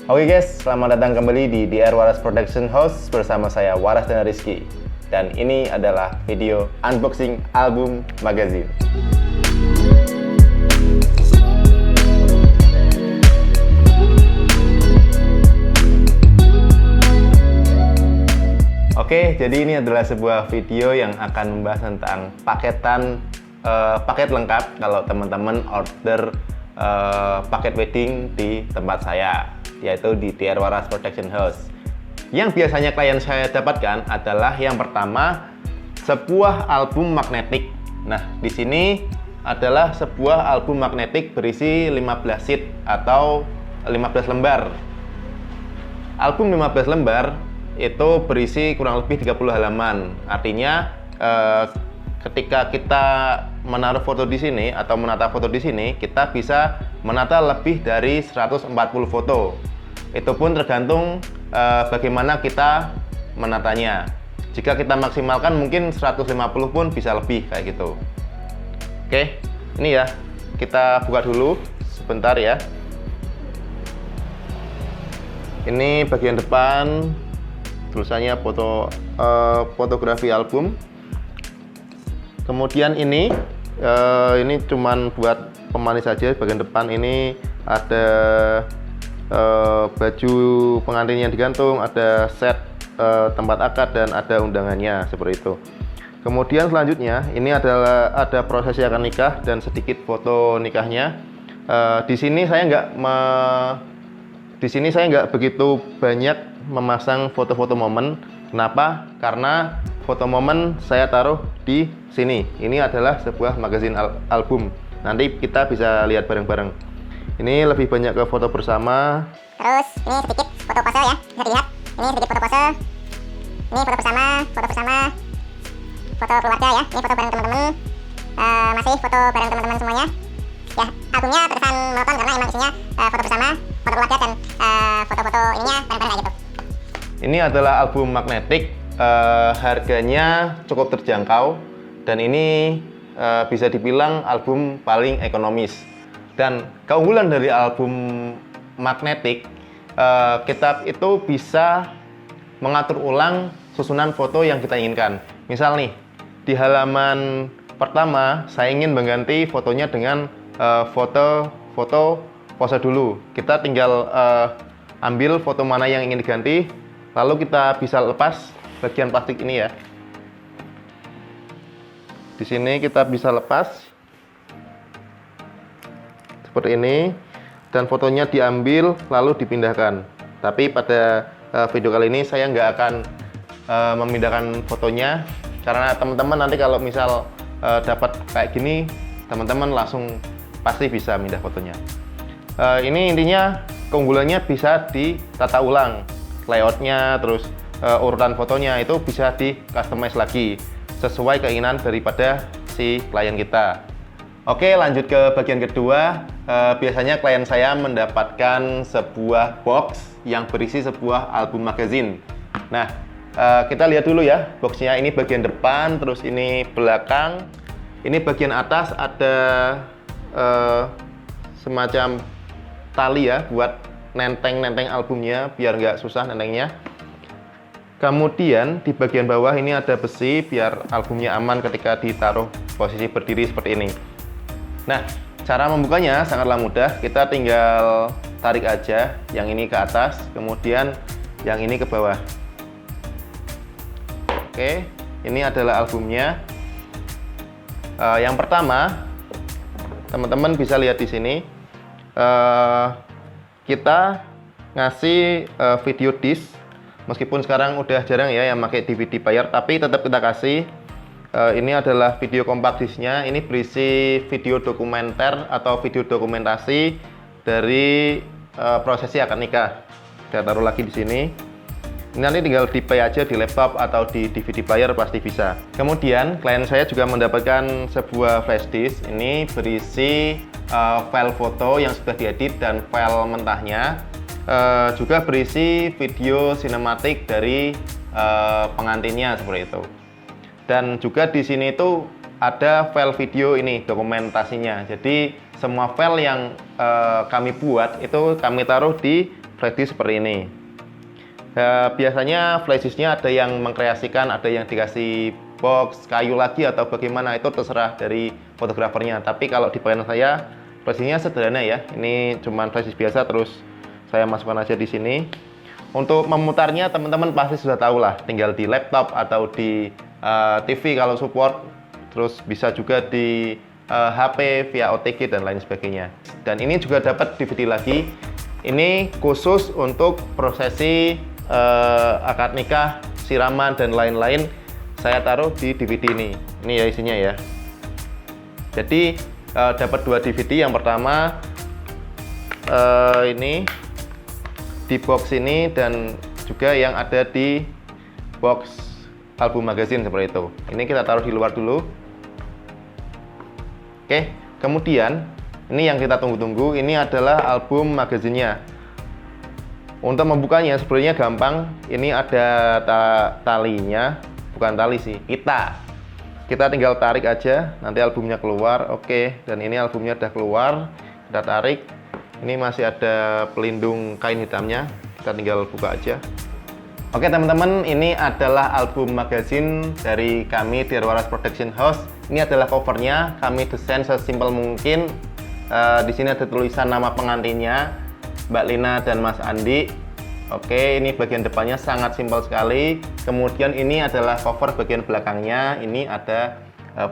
Oke guys, selamat datang kembali di DR Waras Production House bersama saya Waras dan Rizky. Dan ini adalah video unboxing album magazine. Oke, jadi ini adalah sebuah video yang akan membahas tentang paket lengkap kalau teman-teman order paket wedding di tempat saya, yaitu di DR Waras Production House. Yang biasanya klien saya dapatkan adalah yang pertama, sebuah album magnetik. Nah, di sini adalah sebuah album magnetik berisi 15 sheet atau 15 lembar. Album 15 lembar itu berisi kurang lebih 30 halaman. Artinya ketika kita menaruh foto di sini atau menata foto di sini, kita bisa menata lebih dari 140 foto. Itu pun tergantung bagaimana kita menatanya. Jika kita maksimalkan mungkin 150 pun bisa lebih kayak gitu. Oke, ini ya, kita buka dulu sebentar ya. Ini bagian depan, tulisannya fotografi album. Kemudian ini cuman buat pemanis saja. Bagian depan ini ada baju pengantin yang digantung, ada set tempat akad, dan ada undangannya seperti itu. Kemudian selanjutnya ini ada prosesi akad nikah dan sedikit foto nikahnya. Di sini saya nggak begitu banyak memasang foto-foto momen. Kenapa? Karena foto momen saya taruh di sini. Ini adalah sebuah magazine album. Nanti kita bisa lihat bareng-bareng. Ini lebih banyak ke foto bersama. Terus ini sedikit foto pose ya, bisa dilihat. Ini sedikit foto pose. Ini foto bersama, foto keluarga ya. Ini foto bareng teman-teman. Masih foto bareng teman-teman semuanya. Ya, albumnya terkesan monoton karena emang isinya foto bersama, foto keluarga, dan foto-foto ininya bareng-bareng kayak gitu. Ini adalah album magnetik. Harganya cukup terjangkau dan ini bisa dibilang album paling ekonomis. Dan keunggulan dari album magnetik, kita itu bisa mengatur ulang susunan foto yang kita inginkan. Misal nih, di halaman pertama saya ingin mengganti fotonya dengan foto pose dulu. Kita tinggal ambil foto mana yang ingin diganti, lalu kita bisa lepas bagian plastik ini ya. Di sini kita bisa lepas seperti ini, dan fotonya diambil lalu dipindahkan. Tapi pada video kali ini saya nggak akan memindahkan fotonya, karena teman-teman nanti kalau misal dapat kayak gini, teman-teman langsung pasti bisa pindah fotonya. Ini intinya keunggulannya bisa ditata ulang layoutnya, terus urutan fotonya itu bisa di customize lagi sesuai keinginan daripada si klien kita. Oke, lanjut ke bagian kedua. Biasanya klien saya mendapatkan sebuah box yang berisi sebuah album magazine. Nah, kita lihat dulu ya boxnya. Ini bagian depan, terus ini belakang. Ini bagian atas ada semacam tali ya buat nenteng albumnya biar nggak susah nentengnya. Kemudian di bagian bawah ini ada besi biar albumnya aman ketika ditaruh posisi berdiri seperti ini. Nah, cara membukanya sangatlah mudah. Kita tinggal tarik aja yang ini ke atas, kemudian yang ini ke bawah. Oke, ini adalah albumnya. Yang pertama, teman-teman bisa lihat di sini. Kita ngasih video disc. Meskipun sekarang udah jarang ya yang pakai DVD player, tapi tetap kita kasih. Ini adalah video compact disc-nya. Ini berisi video dokumenter atau video dokumentasi dari prosesi akad nikah. Saya taruh lagi di sini. Ini nanti tinggal di play aja di laptop atau di DVD player pasti bisa. Kemudian klien saya juga mendapatkan sebuah flash disk. Ini berisi file foto yang sudah diedit dan file mentahnya. Juga berisi video sinematik dari pengantinnya seperti itu. Dan juga di sini itu ada file video ini dokumentasinya. Jadi semua file yang kami buat itu kami taruh di flash disk seperti ini. Biasanya flash disknya ada yang mengkreasikan, ada yang dikasih box kayu lagi atau bagaimana, itu terserah dari fotografernya. Tapi kalau di panel saya flash disknya sederhana ya. Ini cuman flash disk biasa, terus saya masukkan aja di sini. Untuk memutarnya teman-teman pasti sudah tahu lah, tinggal di laptop atau di TV kalau support, terus bisa juga di HP via OTG dan lain sebagainya. Dan ini juga dapat DVD lagi. Ini khusus untuk prosesi akad nikah, siraman dan lain-lain. Saya taruh di DVD ini. Ini ya isinya ya. Jadi dapat 2 DVD. Yang pertama ini di box ini, dan juga yang ada di box album magazine seperti itu. Ini kita taruh di luar dulu. Oke, kemudian ini yang kita tunggu-tunggu, ini adalah album magazinnya. Untuk membukanya sebenarnya gampang. Ini ada talinya, bukan tali sih, kita tinggal tarik aja, nanti albumnya keluar. Oke, dan ini albumnya udah keluar, kita tarik. Ini masih ada pelindung kain hitamnya, kita tinggal buka aja. Oke teman-teman, ini adalah album magazine dari kami di Waras Production House. Ini adalah covernya, kami desain sesimpel mungkin. Di sini ada tulisan nama pengantinnya, Mbak Lina dan Mas Andi. Oke, ini bagian depannya sangat simpel sekali. Kemudian ini adalah cover bagian belakangnya. Ini ada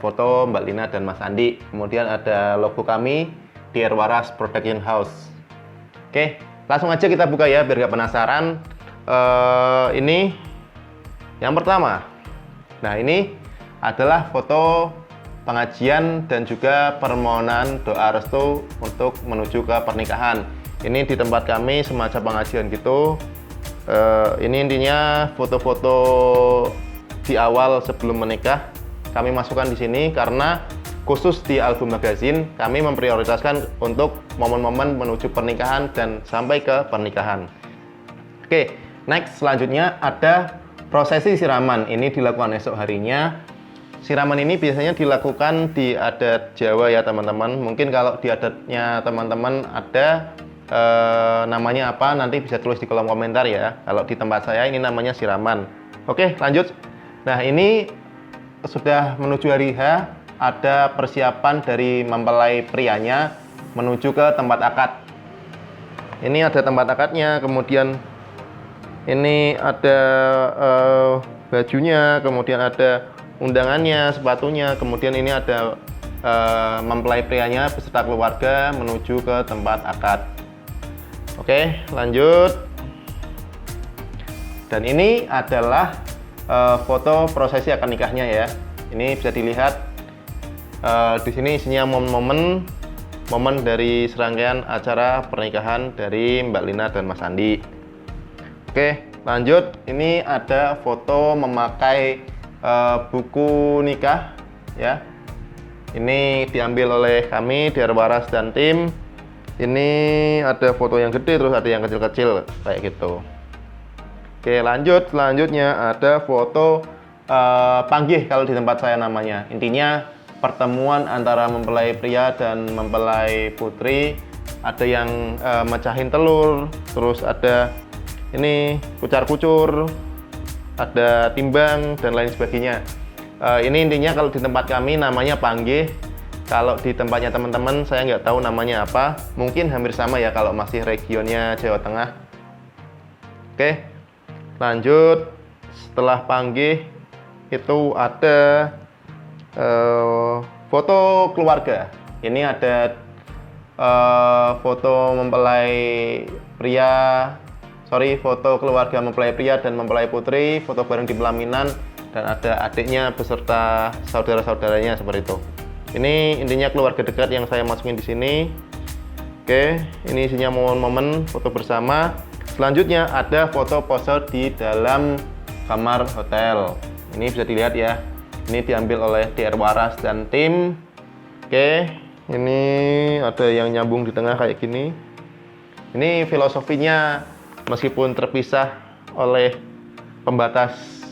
foto Mbak Lina dan Mas Andi. Kemudian ada logo kami di Waras Production House. Oke, langsung aja kita buka ya biar gak penasaran. Ini yang pertama. Nah, ini adalah foto pengajian dan juga permohonan doa restu untuk menuju ke pernikahan. Ini di tempat kami semacam pengajian gitu. Ini intinya foto-foto di awal sebelum menikah kami masukkan di sini karena khusus di album magazine kami memprioritaskan untuk momen-momen menuju pernikahan dan sampai ke pernikahan. Oke, next selanjutnya ada prosesi siraman. Ini dilakukan esok harinya. Siraman ini biasanya dilakukan di adat Jawa ya teman-teman. Mungkin kalau di adatnya teman-teman ada namanya apa, nanti bisa tulis di kolom komentar ya. Kalau di tempat saya ini namanya siraman. Oke, lanjut. Nah, ini sudah menuju hari H, ada persiapan dari mempelai prianya menuju ke tempat akad. Ini ada tempat akadnya, kemudian ini ada bajunya, kemudian ada undangannya, sepatunya, kemudian ini ada mempelai prianya beserta keluarga menuju ke tempat akad. Oke, lanjut. Dan ini adalah foto prosesi akad nikahnya ya. Ini bisa dilihat di sini isinya momen dari serangkaian acara pernikahan dari Mbak Lina dan Mas Andi. Oke, lanjut. Ini ada foto memakai buku nikah ya. Ini diambil oleh kami di Waras dan tim. Ini ada foto yang gede, terus ada yang kecil-kecil kayak gitu. Oke, lanjut. Selanjutnya ada foto panggih kalau di tempat saya namanya. Intinya pertemuan antara mempelai pria dan mempelai putri. Ada yang mecahin telur, terus ada ini kucar-kucur, ada timbang dan lain sebagainya. Ini intinya kalau di tempat kami namanya panggih. Kalau di tempatnya teman-teman saya nggak tahu namanya apa. Mungkin hampir sama ya kalau masih regionnya Jawa Tengah. Oke, lanjut. Setelah panggih itu ada foto keluarga. Ini ada foto foto keluarga mempelai pria dan mempelai putri, foto bareng di pelaminan, dan ada adiknya beserta saudara-saudaranya seperti itu. Ini intinya keluarga dekat yang saya masukin di sini. Oke, ini isinya momen-momen foto bersama. Selanjutnya ada foto pose di dalam kamar hotel. Ini bisa dilihat ya. Ini diambil oleh DR Waras dan tim. Oke, ini ada yang nyambung di tengah kayak gini. Ini filosofinya meskipun terpisah oleh pembatas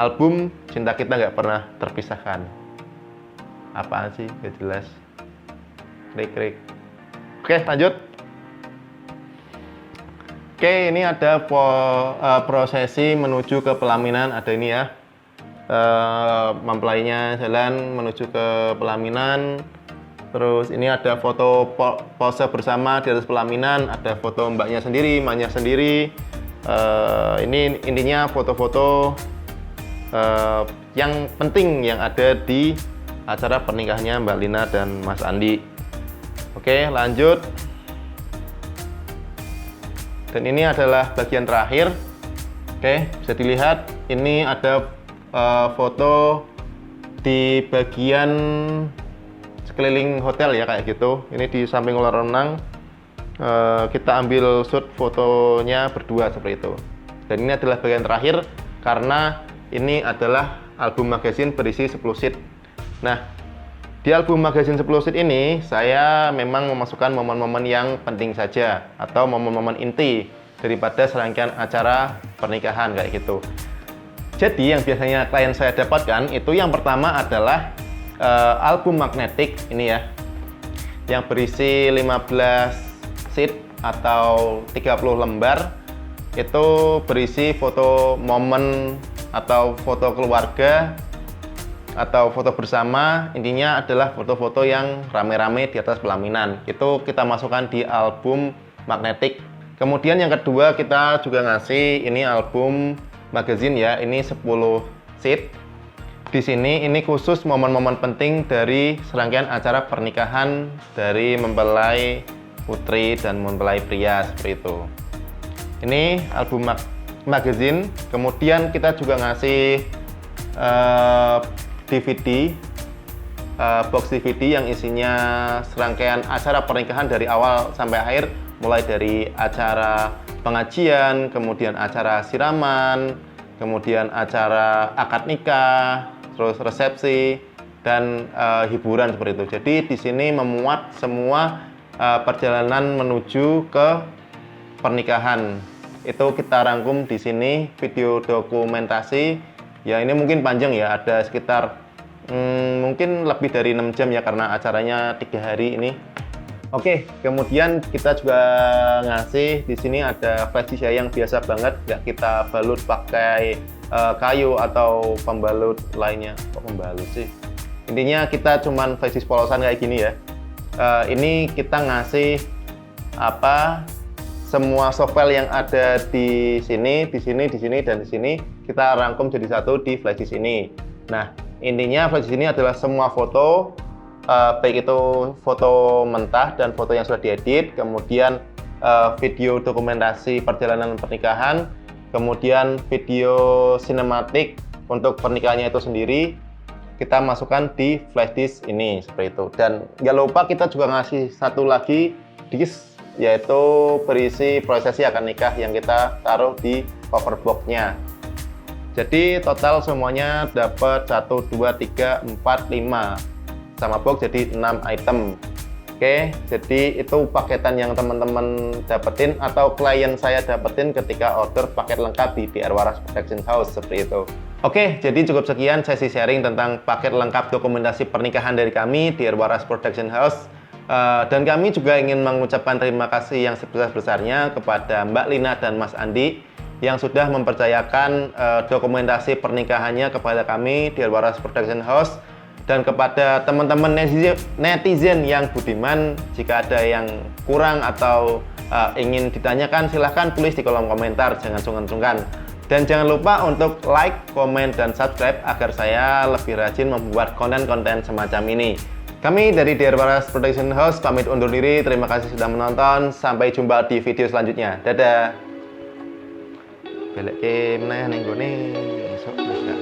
album, cinta kita nggak pernah terpisahkan. Apaan sih? Gak jelas. Krik. Oke, lanjut. Oke, ini ada prosesi menuju ke pelaminan, ada ini ya. Mempelainya jalan menuju ke pelaminan. Terus ini ada foto pose bersama di atas pelaminan, ada foto mbaknya sendiri, emaknya sendiri. Ini intinya foto-foto yang penting yang ada di acara pernikahannya Mbak Lina dan Mas Andi. Oke, lanjut. Dan ini adalah bagian terakhir. Oke, bisa dilihat ini ada foto di bagian sekeliling hotel ya, kayak gitu. Ini di samping kolam renang. Kita ambil shoot fotonya berdua seperti itu. Dan ini adalah bagian terakhir karena ini adalah album magazine berisi 10 sheet. Nah, di album magazine 10 sheet ini saya memang memasukkan momen-momen yang penting saja atau momen-momen inti daripada serangkaian acara pernikahan kayak gitu. Jadi yang biasanya klien saya dapatkan itu yang pertama adalah album magnetik ini ya, yang berisi 15 sheet atau 30 lembar. Itu berisi foto momen atau foto keluarga atau foto bersama, intinya adalah foto-foto yang rame-rame di atas pelaminan. Itu kita masukkan di album magnetik. Kemudian yang kedua kita juga ngasih ini album magazine ya, ini 10 sheet. Di sini ini khusus momen-momen penting dari serangkaian acara pernikahan dari mempelai putri dan mempelai pria seperti itu. Ini album magazine. Kemudian kita juga ngasih DVD, box DVD yang isinya serangkaian acara pernikahan dari awal sampai akhir, mulai dari acara pengajian, kemudian acara siraman, kemudian acara akad nikah, terus resepsi dan hiburan seperti itu. Jadi di sini memuat semua perjalanan menuju ke pernikahan. Itu kita rangkum di sini video dokumentasi. Ya ini mungkin panjang ya, ada sekitar mungkin lebih dari 6 jam ya karena acaranya 3 hari ini. Oke, kemudian kita juga ngasih di sini ada flash disk yang biasa banget, nggak kita balut pakai kayu atau pembalut lainnya. Kok pembalut sih? Intinya kita cuman flash disk polosan kayak gini ya. Ini kita ngasih semua softfile yang ada di sini, dan di sini kita rangkum jadi satu di flash disk ini. Nah, intinya flash disk ini adalah semua foto, baik itu foto mentah dan foto yang sudah diedit, kemudian video dokumentasi perjalanan pernikahan, kemudian video sinematik untuk pernikahannya itu sendiri, kita masukkan di flash disk ini seperti itu. Dan nggak lupa kita juga ngasih satu lagi disk, yaitu berisi prosesi akad nikah yang kita taruh di cover box-nya. Jadi total semuanya dapat 1, 2, 3, 4, 5 sama box, jadi 6 item. Oke, jadi itu paketan yang teman-teman dapetin atau klien saya dapetin ketika order paket lengkap di DR Waras Production House seperti itu. Oke, jadi cukup sekian sesi sharing tentang paket lengkap dokumentasi pernikahan dari kami DR Waras Production House. Dan kami juga ingin mengucapkan terima kasih yang sebesar-besarnya kepada Mbak Lina dan Mas Andi yang sudah mempercayakan dokumentasi pernikahannya kepada kami di Waras Production House, dan kepada teman-teman netizen yang budiman. Jika ada yang kurang atau ingin ditanyakan, silahkan tulis di kolom komentar, jangan sungkan-sungkan. Dan jangan lupa untuk like, komen, dan subscribe agar saya lebih rajin membuat konten-konten semacam ini. Kami dari DR Waras Production House pamit undur diri. Terima kasih sudah menonton. Sampai jumpa di video selanjutnya. Dadah. Belek ke meneh ning gone. Esuk wis gak